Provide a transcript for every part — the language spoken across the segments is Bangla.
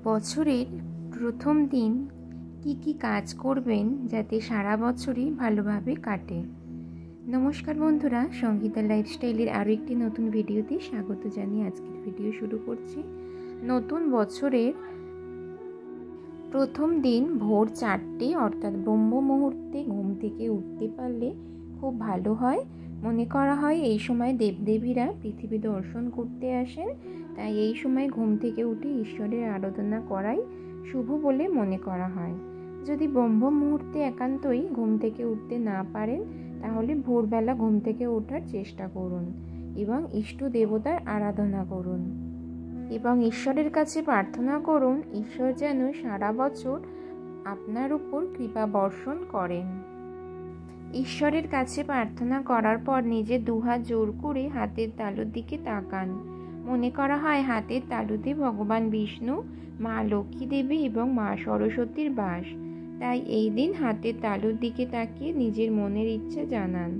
বছরের প্রথম দিন কি কাজ করবেন যাতে সারা বছরই ভালোভাবে কাটে। নমস্কার বন্ধুরা, সঙ্গীতা লাইফস্টাইলের আরও একটি নতুন ভিডিওতে স্বাগত জানিয়ে আজকের ভিডিও শুরু করছি। নতুন বছরের প্রথম দিন ভোর 4টে অর্থাৎ ব্রহ্ম মুহূর্তে ঘুম থেকে উঠতে পারলে খুব ভালো হয়। মনে করা হয় এই সময় দেবদেবীরা পৃথিবী দর্শন করতে আসেন, তাই এই সময় ঘুম থেকে উঠে ঈশ্বরের আরাধনা করাই শুভ বলে মনে করা হয়। যদি ব্রহ্ম মুহূর্তে একান্তই ঘুম থেকে উঠতে না পারেন, তাহলে ভোরবেলা ঘুম থেকে ওঠার চেষ্টা করুন এবং ইষ্ট দেবতার আরাধনা করুন এবং ঈশ্বরের কাছে প্রার্থনা করুন ঈশ্বর যেন সারা বছর আপনার উপর কৃপা বর্ষণ করেন। ঈশ্বরের কাছে প্রার্থনা করার পর নিজে দুহাত জোর করে হাতের তালুর দিকে তাকান। মনে করা হয় হাতের তালুতে ভগবান বিষ্ণু, মা লক্ষ্মী দেবী এবং মা সরস্বতীর বাস, তাই এই দিন হাতের তালুর দিকে তাকিয়ে নিজের মনের ইচ্ছা জানান।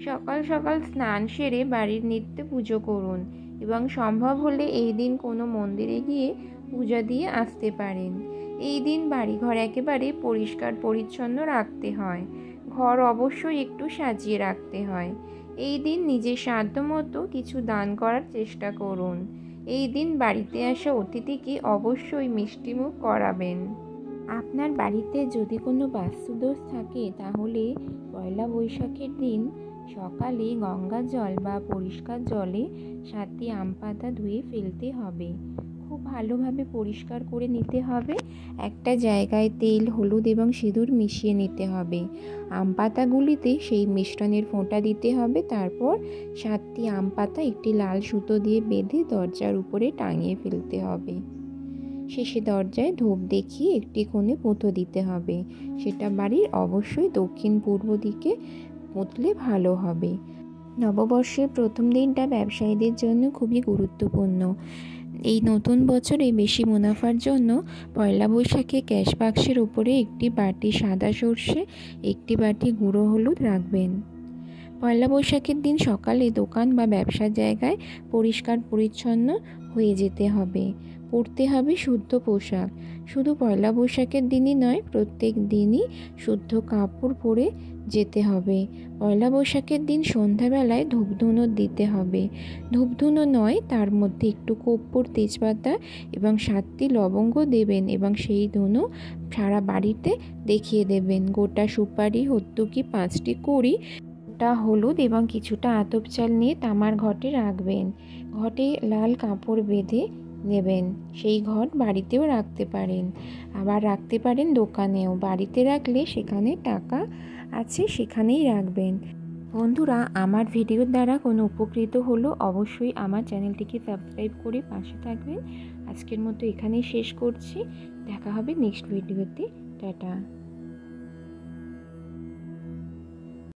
সকাল সকাল স্নান সেরে বাড়ির নিত্য পুজো করুন এবং সম্ভব হলে এই দিন কোনো মন্দিরে গিয়ে পূজা দিয়ে আসতে পারেন। এই দিন বাড়িঘর একেবারে পরিষ্কার পরিচ্ছন্ন রাখতে হয়, ঘর অবশ্যই একটু সাজিয়ে রাখতে হয়। এই দিন নিজের সাধ্যমতো কিছু দান করার চেষ্টা করুন। এই দিন বাড়িতে আসা অতিথিকে অবশ্যই মিষ্টিমুখ করাবেন। আপনার বাড়িতে যদি কোনো বাস্তুদোষ থাকে, তাহলে পয়লা বৈশাখের দিন সকালে গঙ্গা জল বা পরিষ্কার জলে 7টি আম পাতা ধুয়ে ফেলতে হবে। খুব ভালোভাবে পরিষ্কার করে নিতে হবে। একটা জায়গায় তেল, হলুদ এবং সিঁদুর মিশিয়ে নিতে হবে। আম পাতাগুলিতে সেই মিশ্রণের ফোঁটা দিতে হবে। তারপর 7টি আম পাতা একটি লাল সুতো দিয়ে বেঁধে দরজার উপরে টাঙিয়ে ফেলতে হবে। শেষে দরজায় ধূপ দেখিয়ে একটি কোণে পুঁতো দিতে হবে। সেটা বাড়ির অবশ্যই দক্ষিণ পূর্ব দিকে পুঁতলে ভালো হবে। নববর্ষের প্রথম দিনটা ব্যবসায়ীদের জন্য খুবই গুরুত্বপূর্ণ। এই নতুন বছরে বেশি মুনাফার জন্য পয়লা বৈশাখে ক্যাশ বাক্সের উপরে একটি বাটি সাদা সর্ষে, একটি বাটি গুঁড়ো হলুদ রাখবেন। পয়লা বৈশাখের দিন সকালে দোকান বা ব্যবসার জায়গায় পরিষ্কার পরিচ্ছন্ন হয়ে যেতে হবে। পরতে হবে শুদ্ধ পোশাক। শুধু পয়লা বৈশাখের দিনই নয়, প্রত্যেক দিনই শুদ্ধ কাপড় পরে যেতে হবে। পয়লা বৈশাখের দিন সন্ধ্যাবেলায় ধূপধুনো দিতে হবে। ধূপধুনো নয়, তার মধ্যে একটু কর্পূর, তেজপাতা এবং 7টি লবঙ্গ দেবেন এবং সেই ধুনো সারা বাড়িতে দেখিয়ে দেবেন। গোটা সুপারি, হত্যুকি, 5টি কুড়ি, হলুদ এবং কিছুটা আতপ চাল নিয়ে তামার ঘটে রাখবেন। ঘটে লাল কাপড় বেঁধে নেবেন। সেই ঘট বাড়িতেও রাখতে পারেন, আবার রাখতে পারেন দোকানেও। বাড়িতে রাখলে সেখানে টাকা আছে, সেখানেই রাখবেন। বন্ধুরা, আমার ভিডিওর দ্বারা কোনো উপকৃত হলো অবশ্যই আমার চ্যানেলটিকে সাবস্ক্রাইব করে পাশে থাকবেন। আজকের মতো এখানেই শেষ করছি। দেখা হবে নেক্সট ভিডিওতে। টাটা।